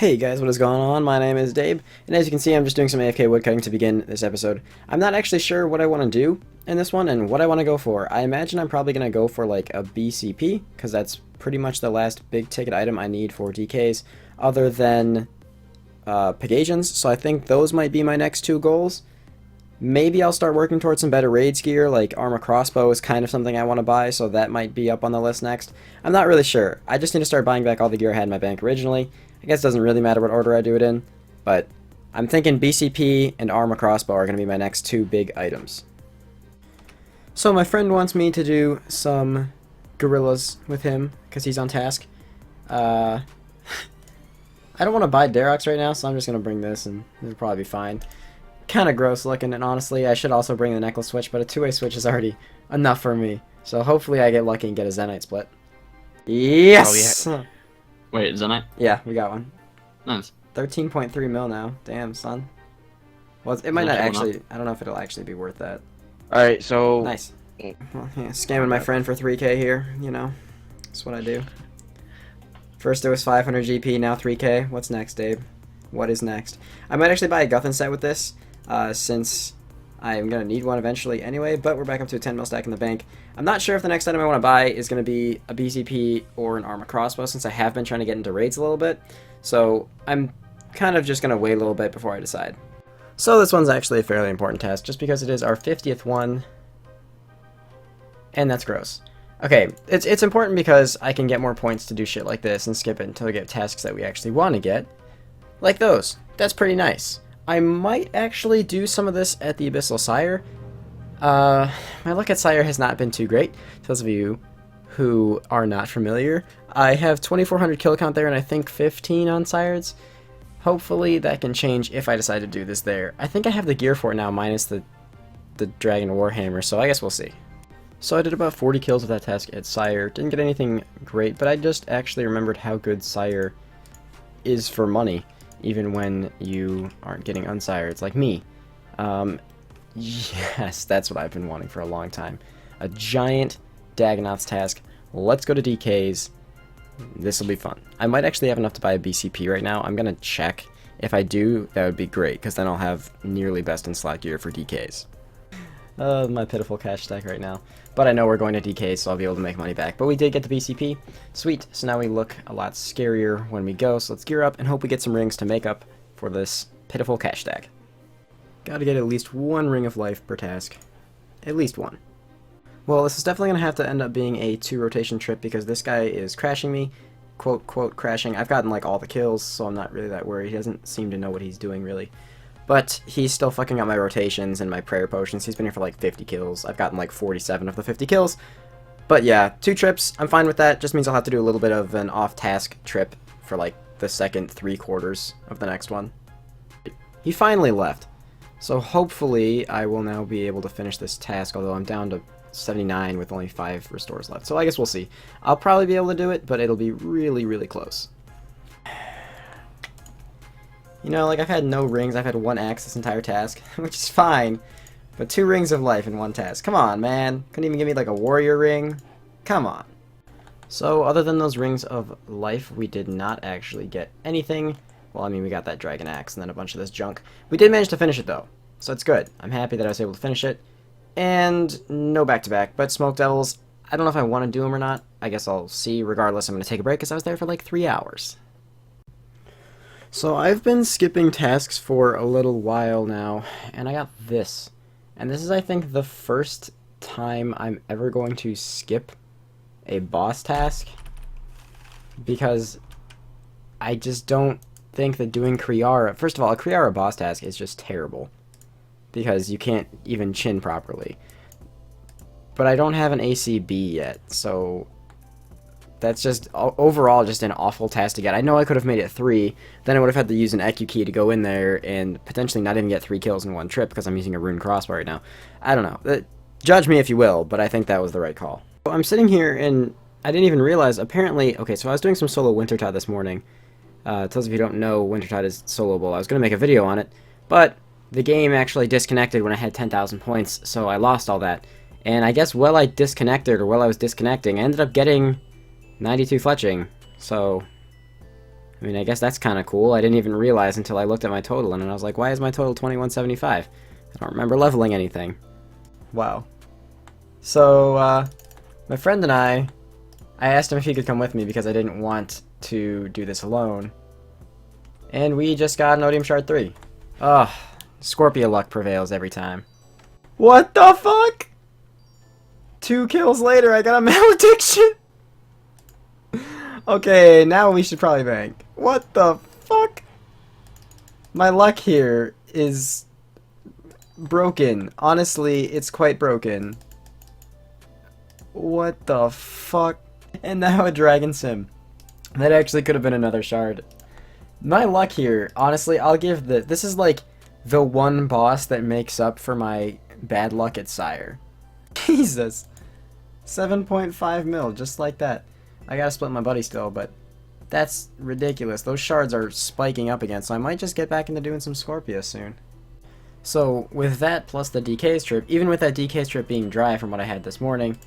Hey guys, what is going on? My name is Dabe, and as you can see, I'm just doing some AFK woodcutting to begin this episode. I'm not actually sure what I want to do in this one and what I want to go for. I imagine I'm probably going to go for like a BCP, because that's pretty much the last big ticket item I need for DKs, other than Pegasians, so I think those might be my next two goals. Maybe I'll start working towards some better raids gear, like armor crossbow is kind of something I want to buy, so that might be up on the list next. I'm not really sure. I just need to start buying back all the gear I had in my bank originally. I guess it doesn't really matter what order I do it in, but I'm thinking BCP and armor crossbow are going to be my next two big items. So my friend wants me to do some gorillas with him, because he's on task. I don't want to buy Darox right now, so I'm just going to bring this, and it'll probably be fine. Kind of gross looking, and honestly, I should also bring the necklace switch, but a two-way switch is already enough for me. So hopefully I get lucky and get a Zenite split. Yes! Oh, yeah. Wait, Zenite? Yeah, we got one. Nice. 13.3 mil now. Damn, son. Well, it might not actually... I don't know if it'll actually be worth that. Alright, so... Nice. Well, yeah, scamming my friend for 3k here, you know. That's what I do. First it was 500 GP, now 3k. What's next, Dave? What is next? I might actually buy a Guthan set with this, since I'm going to need one eventually anyway, but we're back up to a 10 mil stack in the bank. I'm not sure if the next item I want to buy is going to be a BCP or an armor crossbow, since I have been trying to get into raids a little bit. So I'm kind of just going to wait a little bit before I decide. So this one's actually a fairly important task, just because it is our 50th one, and that's gross. Okay, it's important because I can get more points to do shit like this and skip it until we get tasks that we actually want to get. Like those. That's pretty nice. I might actually do some of this at the Abyssal Sire. My luck at Sire has not been too great. To those of you who are not familiar, I have 2,400 kill count there and I think 15 on Sires. Hopefully that can change if I decide to do this there. I think I have the gear for it now, minus the Dragon Warhammer, so I guess we'll see. So I did about 40 kills with that task at Sire. Didn't get anything great, but I just actually remembered how good Sire is for money, even when you aren't getting unsireds like me. Yes, that's what I've been wanting for a long time. A giant Dagannoth's task. Let's go to DKs. This will be fun. I might actually have enough to buy a BCP right now. I'm going to check. If I do, that would be great, because then I'll have nearly best in slot gear for DKs. My pitiful cash stack right now. But I know we're going to DK, so I'll be able to make money back. But we did get the BCP. Sweet. So now we look a lot scarier when we go. So let's gear up and hope we get some rings to make up for this pitiful cash stack. Gotta get at least one ring of life per task. At least one. Well, this is definitely going to have to end up being a 2-rotation trip because this guy is crashing me. Quote, quote, crashing. I've gotten like all the kills, so I'm not really that worried. He doesn't seem to know what he's doing, really. But he's still fucking up my rotations and my prayer potions. He's been here for like 50 kills. I've gotten like 47 of the 50 kills. But yeah, 2 trips. I'm fine with that. Just means I'll have to do a little bit of an off-task trip for like the second 3/4 of the next one. He finally left. So hopefully I will now be able to finish this task, although I'm down to 79 with only 5 restores left. So I guess we'll see. I'll probably be able to do it, but it'll be really, really close. You know, like, I've had no rings. I've had 1 axe this entire task, which is fine. But 2 rings of life in 1 task. Come on, man. Couldn't even give me, like, a warrior ring. Come on. So, other than those rings of life, we did not actually get anything. Well, I mean, we got that dragon axe and then a bunch of this junk. We did manage to finish it, though. So it's good. I'm happy that I was able to finish it. And no back-to-back. But Smoke Devils, I don't know if I want to do them or not. I guess I'll see. Regardless, I'm going to take a break because I was there for, like, 3 hours. So I've been skipping tasks for a little while now, and I got this. And this is, I think, the first time I'm ever going to skip a boss task, because I just don't think that doing Kriara... First of all, a Kriara boss task is just terrible, because you can't even chin properly. But I don't have an ACB yet, so... That's just, overall, just an awful task to get. I know I could have made it 3, then I would have had to use an EQ key to go in there and potentially not even get 3 kills in 1 trip because I'm using a rune crossbow right now. I don't know. Judge me if you will, but I think that was the right call. So I'm sitting here and I didn't even realize, apparently, okay, so I was doing some solo Wintertide this morning. To those of you who don't know, Wintertide is soloable. I was going to make a video on it, but the game actually disconnected when I had 10,000 points, so I lost all that. And I guess while I disconnected, or while I was disconnecting, I ended up getting 92 fletching, so I mean, I guess that's kind of cool. I didn't even realize until I looked at my total, and I was like, why is my total 2175? I don't remember leveling anything. Wow. So, my friend and I asked him if he could come with me because I didn't want to do this alone. And we just got an Odium Shard 3. Ugh, Scorpia luck prevails every time. What the fuck? 2 kills later, I got a malediction! Okay, now we should probably bank. What the fuck? My luck here is broken. Honestly, it's quite broken. What the fuck? And now a Dragon Sim. That actually could have been another shard. My luck here, honestly, I'll give this is like the one boss that makes up for my bad luck at Sire. Jesus. 7.5 mil, just like that. I gotta split my buddy still, but that's ridiculous. Those shards are spiking up again, so I might just get back into doing some Scorpia soon. So, with that plus the DK strip, even with that DK strip being dry from what I had this morning,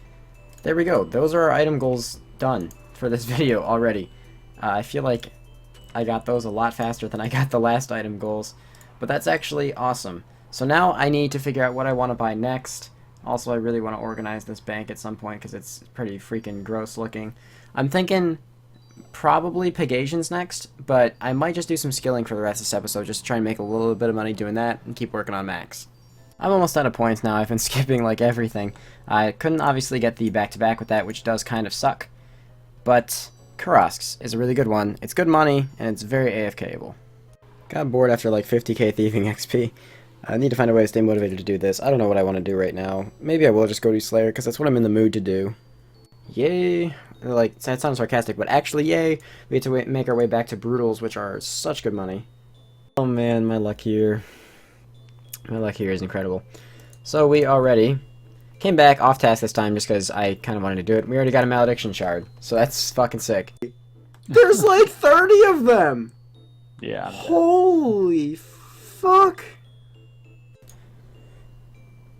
there we go. Those are our item goals done for this video already. I feel like I got those a lot faster than I got the last item goals, but that's actually awesome. So now I need to figure out what I want to buy next. Also, I really want to organize this bank at some point because it's pretty freaking gross looking. I'm thinking probably Pegasians next, but I might just do some skilling for the rest of this episode just to try and make a little bit of money doing that and keep working on max. I'm almost out of points now. I've been skipping like everything. I couldn't obviously get the back-to-back with that, which does kind of suck. But Karosks is a really good one. It's good money, and it's very AFK-able. Got bored after like 50k thieving XP. I need to find a way to stay motivated to do this. I don't know what I want to do right now. Maybe I will just go do Slayer, because that's what I'm in the mood to do. Yay! Like, that sounds sarcastic, but actually, yay! We get to make our way back to Brutals, which are such good money. Oh man, my luck here. My luck here is incredible. So we already came back off task this time just because I kind of wanted to do it. We already got a Malediction Shard, so that's fucking sick. There's like 30 of them! Yeah. Holy fuck!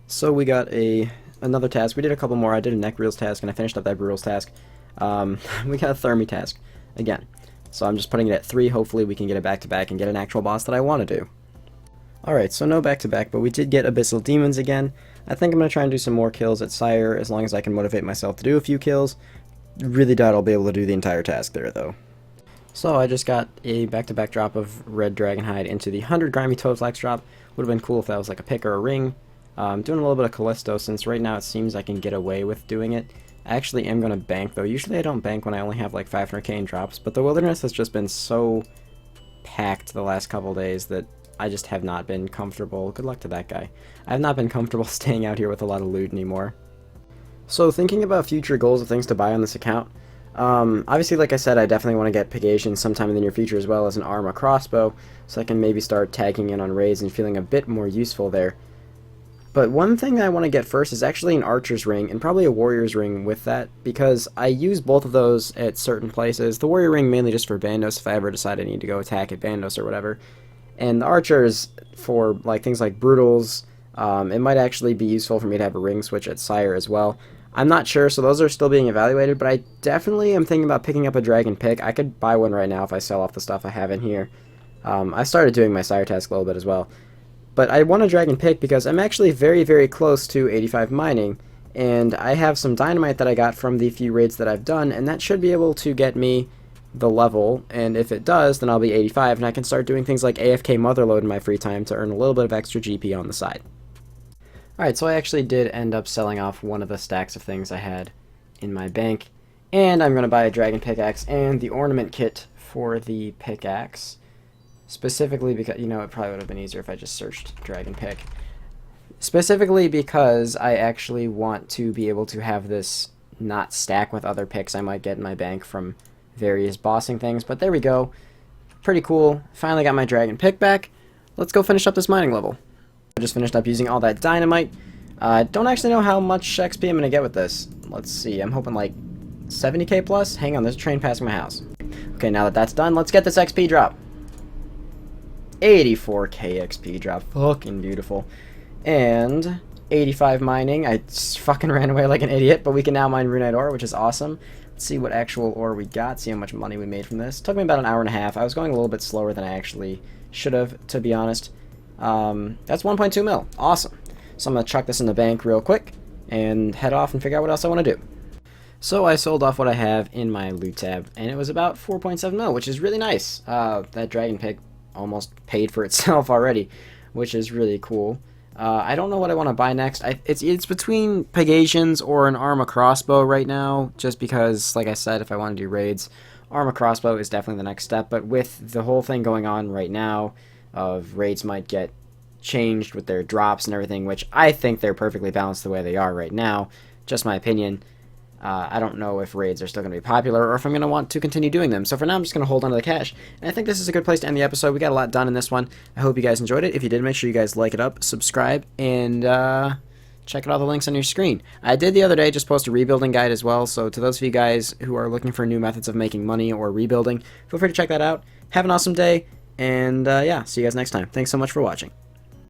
So we got another task. We did a couple more. I did a Neck Reels task, and I finished up that Brutals task. We got a Thermi task again. So I'm just putting it at 3. Hopefully we can get it back-to-back and get an actual boss that I want to do. Alright, so no back-to-back, but we did get Abyssal Demons again. I think I'm going to try and do some more kills at Sire, as long as I can motivate myself to do a few kills. Really doubt I'll be able to do the entire task there, though. So I just got a back-to-back drop of Red Dragonhide into the 100 Grimy Toadflax drop. Would have been cool if that was like a pick or a ring. I'm doing a little bit of Callisto, since right now it seems I can get away with doing it. I actually am going to bank, though. Usually I don't bank when I only have like 500k in drops, but the Wilderness has just been so packed the last couple days that I just have not been comfortable. Good luck to that guy. I have not been comfortable staying out here with a lot of loot anymore. So thinking about future goals of things to buy on this account, obviously like I said, I definitely want to get Pegasian sometime in the near future as well as an Arma crossbow, so I can maybe start tagging in on raids and feeling a bit more useful there. But one thing that I want to get first is actually an Archer's Ring, and probably a Warrior's Ring with that, because I use both of those at certain places. The Warrior Ring mainly just for Bandos if I ever decide I need to go attack at Bandos or whatever. And the Archers for like things like Brutals. It might actually be useful for me to have a ring switch at Sire as well. I'm not sure, so those are still being evaluated, but I definitely am thinking about picking up a Dragon Pick. I could buy one right now if I sell off the stuff I have in here. I started doing my Sire task a little bit as well. But I want a Dragon Pick because I'm actually very, very close to 85 mining, and I have some dynamite that I got from the few raids that I've done, and that should be able to get me the level, and if it does, then I'll be 85, and I can start doing things like AFK Motherload in my free time to earn a little bit of extra GP on the side. Alright, so I actually did end up selling off one of the stacks of things I had in my bank, and I'm going to buy a Dragon Pickaxe and the ornament kit for the pickaxe. Specifically because, you know, it probably would have been easier if I just searched Dragon Pick. Specifically because I actually want to be able to have this not stack with other picks I might get in my bank from various bossing things. But there we go. Pretty cool. Finally got my Dragon Pick back. Let's go finish up this mining level. I just finished up using all that dynamite. Don't actually know how much XP I'm going to get with this. Let's see. I'm hoping like 70k plus. Hang on, there's a train passing my house. Okay, now that that's done, let's get this XP drop. 84k XP drop, fucking beautiful. And 85 mining. I fucking ran away like an idiot, but we can now mine Runite ore, which is awesome. see what actual ore we got, see how much money we made from this. It took me about an hour and a half. I was going a little bit slower than I actually should have, to be honest. That's 1.2 mil. Awesome. So I'm going to chuck this in the bank real quick and head off and figure out what else I want to do. So I sold off what I have in my loot tab, and it was about 4.7 mil, which is really nice. That dragon pig almost paid for itself already, which is really cool. I don't know what I want to buy next. It's between Pegasus or an armor crossbow right now, just because, like I said, if I want to do raids, armor crossbow is definitely the next step. But with the whole thing going on right now, of raids might get changed with their drops and everything, which I think they're perfectly balanced the way they are right now. Just my opinion. I don't know if raids are still going to be popular or if I'm going to want to continue doing them. So for now, I'm just going to hold on to the cash. And I think this is a good place to end the episode. We got a lot done in this one. I hope you guys enjoyed it. If you did, make sure you guys like it up, subscribe, and check out all the links on your screen. I did the other day just post a rebuilding guide as well. So to those of you guys who are looking for new methods of making money or rebuilding, feel free to check that out. Have an awesome day. And yeah, see you guys next time. Thanks so much for watching.